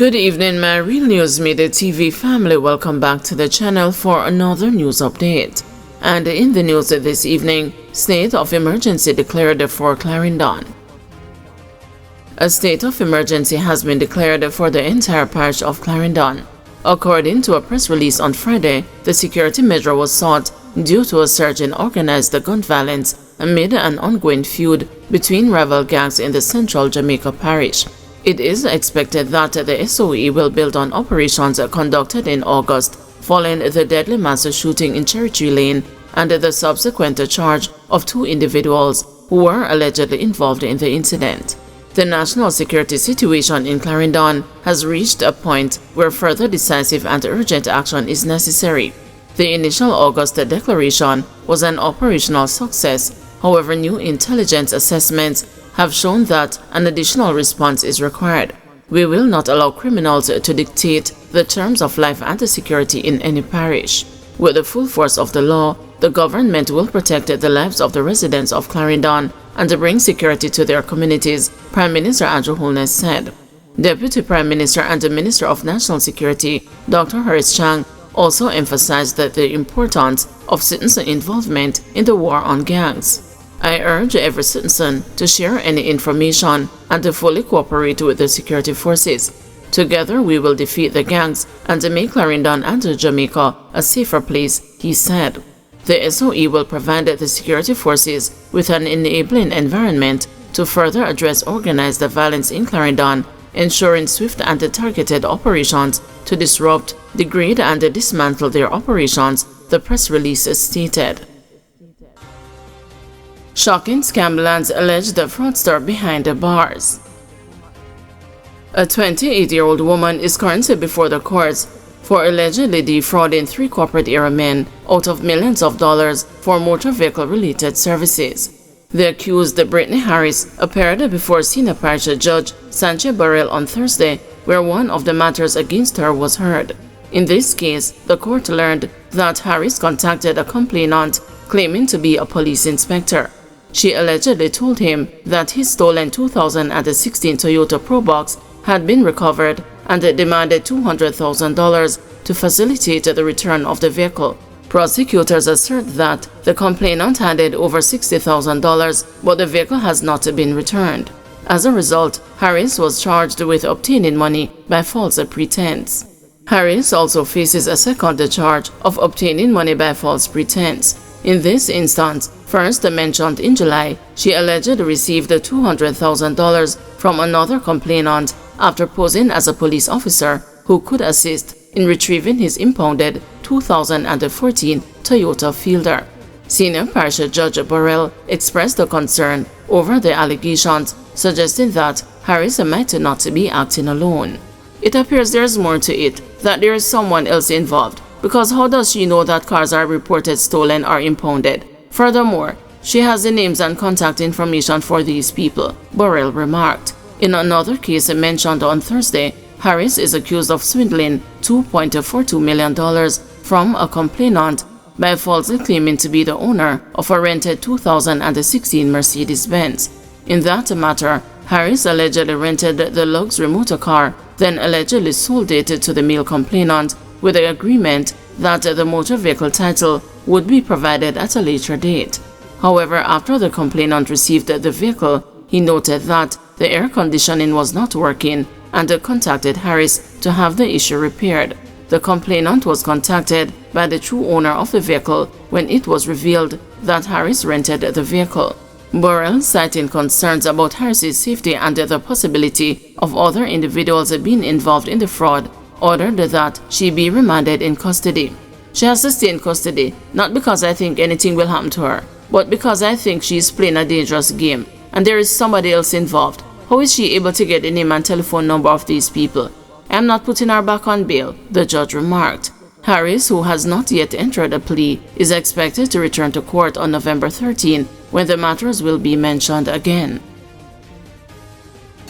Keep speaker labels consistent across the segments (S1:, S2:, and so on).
S1: Good evening, my Real News Midday TV family. Welcome back to the channel for another news update. And in the news this evening, state of emergency declared for Clarendon. A state of emergency has been declared for the entire parish of Clarendon. According to a press release on Friday, the security measure was sought due to a surge in organized gun violence amid an ongoing feud between rival gangs in the central Jamaica parish. It is expected that the SOE will build on operations conducted in August following the deadly mass shooting in Cherry Lane and the subsequent charge of two individuals who were allegedly involved in the incident. The national security situation in Clarendon has reached a point where further decisive and urgent action is necessary. The initial August declaration was an operational success. However, new intelligence assessments have shown that an additional response is required. We will not allow criminals to dictate the terms of life and security in any parish. With the full force of the law, the government will protect the lives of the residents of Clarendon and bring security to their communities, Prime Minister Andrew Holness said. Deputy Prime Minister and the Minister of National Security, Dr. Harris Chang, also emphasized the importance of citizen involvement in the war on gangs. I urge every citizen to share any information and to fully cooperate with the security forces. Together we will defeat the gangs and make Clarendon and Jamaica a safer place, he said. The SOE will provide the security forces with an enabling environment to further address organized violence in Clarendon, ensuring swift and targeted operations to disrupt, degrade and dismantle their operations, the press release stated. Shocking scam lands alleged fraudster behind the bars. A 28-year-old woman is currently before the courts for allegedly defrauding 3 corporate era men out of millions of dollars for motor vehicle-related services. The accused, Brittany Harris, appeared before Senior Parish Judge Sanchez Burrell on Thursday, where one of the matters against her was heard. In this case, the court learned that Harris contacted a complainant claiming to be a police inspector. She allegedly told him that his stolen 2016 Toyota Probox had been recovered and demanded $200,000 to facilitate the return of the vehicle. Prosecutors assert that the complainant handed over $60,000, but the vehicle has not been returned. As a result, Harris was charged with obtaining money by false pretense. Harris also faces a second charge of obtaining money by false pretense. In this instance, first mentioned in July, she allegedly received $200,000 from another complainant after posing as a police officer who could assist in retrieving his impounded 2014 Toyota Fielder. Senior Parish Judge Burrell expressed a concern over the allegations, suggesting that Harris might not be acting alone. It appears there is more to it, that there is someone else involved, because how does she know that cars are reported stolen or impounded? Furthermore, she has the names and contact information for these people, Burrell remarked. In another case mentioned on Thursday, Harris is accused of swindling $2.42 million from a complainant by falsely claiming to be the owner of a rented 2016 Mercedes-Benz. In that matter, Harris allegedly rented the luxury motor car, then allegedly sold it to the male complainant with the agreement that the motor vehicle title would be provided at a later date. However, after the complainant received the vehicle, he noted that the air conditioning was not working and contacted Harris to have the issue repaired. The complainant was contacted by the true owner of the vehicle when it was revealed that Harris rented the vehicle. Burrell, citing concerns about Harris's safety and the possibility of other individuals being involved in the fraud, ordered that she be remanded in custody. She has to stay in custody, not because I think anything will happen to her, but because I think she is playing a dangerous game and there is somebody else involved. How is she able to get the name and telephone number of these people? I am not putting her back on bail, the judge remarked. Harris, who has not yet entered a plea, is expected to return to court on November 13, when the matters will be mentioned again.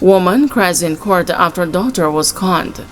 S1: Woman cries in court after daughter was conned.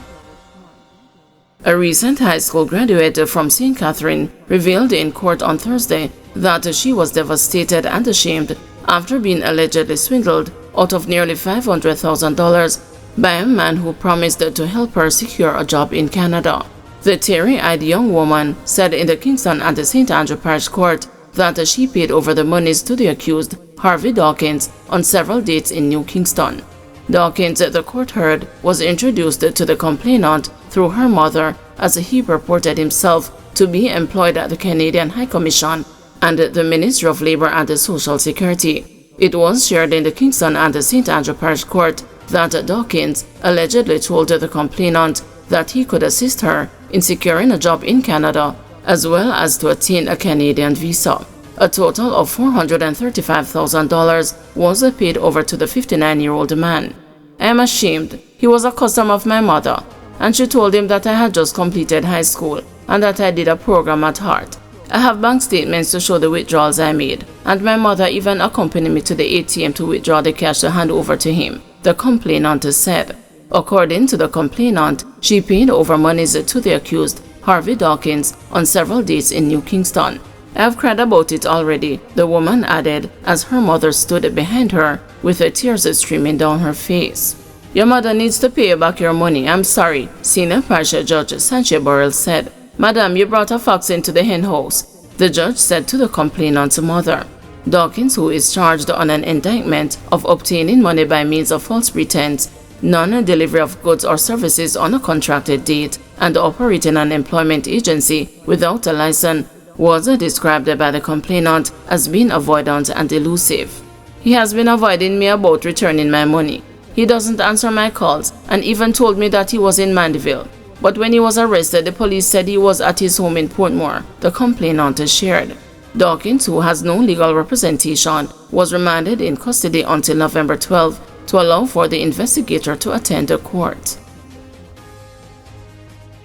S1: A recent high school graduate from St. Catherine revealed in court on Thursday that she was devastated and ashamed after being allegedly swindled out of nearly $500,000 by a man who promised to help her secure a job in Canada. The teary-eyed young woman said in the Kingston and the St. Andrew Parish Court that she paid over the monies to the accused, Harvey Dawkins, on several dates in New Kingston. Dawkins, the court heard, was introduced to the complainant through her mother, as he purported himself to be employed at the Canadian High Commission and the Ministry of Labour and Social Security. It was shared in the Kingston and the St. Andrew Parish Court that Dawkins allegedly told the complainant that he could assist her in securing a job in Canada as well as to attain a Canadian visa. A total of $435,000 was paid over to the 59-year-old man. I am ashamed. He was a customer of my mother, and she told him that I had just completed high school and that I did a program at heart. I have bank statements to show the withdrawals I made, and my mother even accompanied me to the ATM to withdraw the cash to hand over to him, the complainant said. According to the complainant, she paid over monies to the accused, Harvey Dawkins, on several dates in New Kingston. I have cried about it already, the woman added, as her mother stood behind her with the tears streaming down her face. Your mother needs to pay you back your money. I'm sorry, Senior Parish Judge Sanchez Burrell said. Madam, you brought a fox into the hen house, the judge said to the complainant's mother. Dawkins, who is charged on an indictment of obtaining money by means of false pretense, non-delivery of goods or services on a contracted date, and operating an employment agency without a license, was described by the complainant as being avoidant and elusive. He has been avoiding me about returning my money. He doesn't answer my calls and even told me that he was in Mandeville. But when he was arrested, the police said he was at his home in Portmore, the complainant shared. Dawkins, who has no legal representation, was remanded in custody until November 12 to allow for the investigator to attend the court.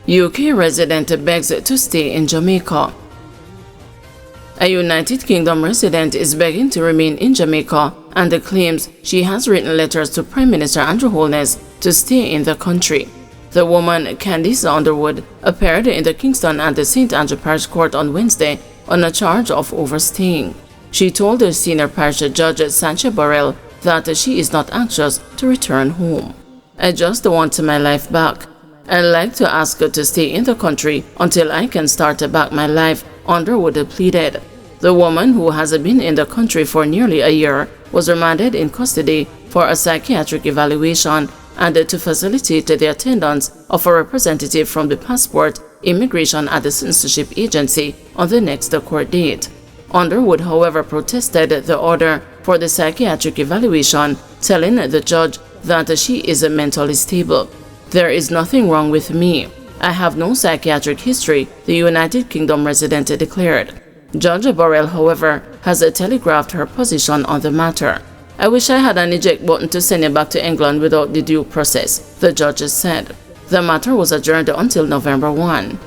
S1: UK resident begs to stay in Jamaica. A United Kingdom resident is begging to remain in Jamaica and claims she has written letters to Prime Minister Andrew Holness to stay in the country. The woman, Candice Underwood, appeared in the Kingston and the St. Andrew Parish Court on Wednesday on a charge of overstaying. She told the Senior Parish Judge Sanchez Burrell that she is not anxious to return home. I just want my life back. I'd like to ask her to stay in the country until I can start back my life, Underwood pleaded. The woman, who has been in the country for nearly a year, was remanded in custody for a psychiatric evaluation and to facilitate the attendance of a representative from the Passport, Immigration and Citizenship Agency on the next court date. Underwood, however, protested the order for the psychiatric evaluation, telling the judge that she is mentally stable. There is nothing wrong with me. I have no psychiatric history, the United Kingdom resident declared. Judge Burrell, however, has telegraphed her position on the matter. I wish I had an eject button to send you back to England without the due process, the judge said. The matter was adjourned until November 1.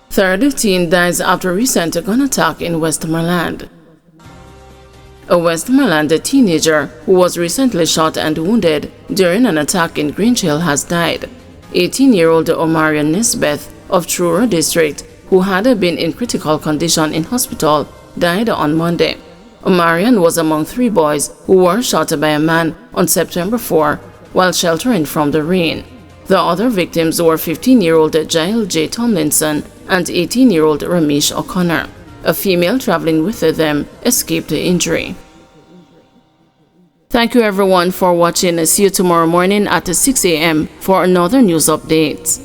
S1: Third teen dies after recent gun attack in Westmoreland. A Westmoreland teenager who was recently shot and wounded during an attack in Grange Hill has died. 18-year-old Omarion Nisbeth of Truro District, who had been in critical condition in hospital, died on Monday. Omarion was among 3 boys who were shot by a man on September 4 while sheltering from the rain. The other victims were 15-year-old Jael J. Tomlinson and 18-year-old Ramesh O'Connor. A female traveling with them escaped the injury. Thank you everyone for watching. See you tomorrow morning at 6 a.m. for another news update.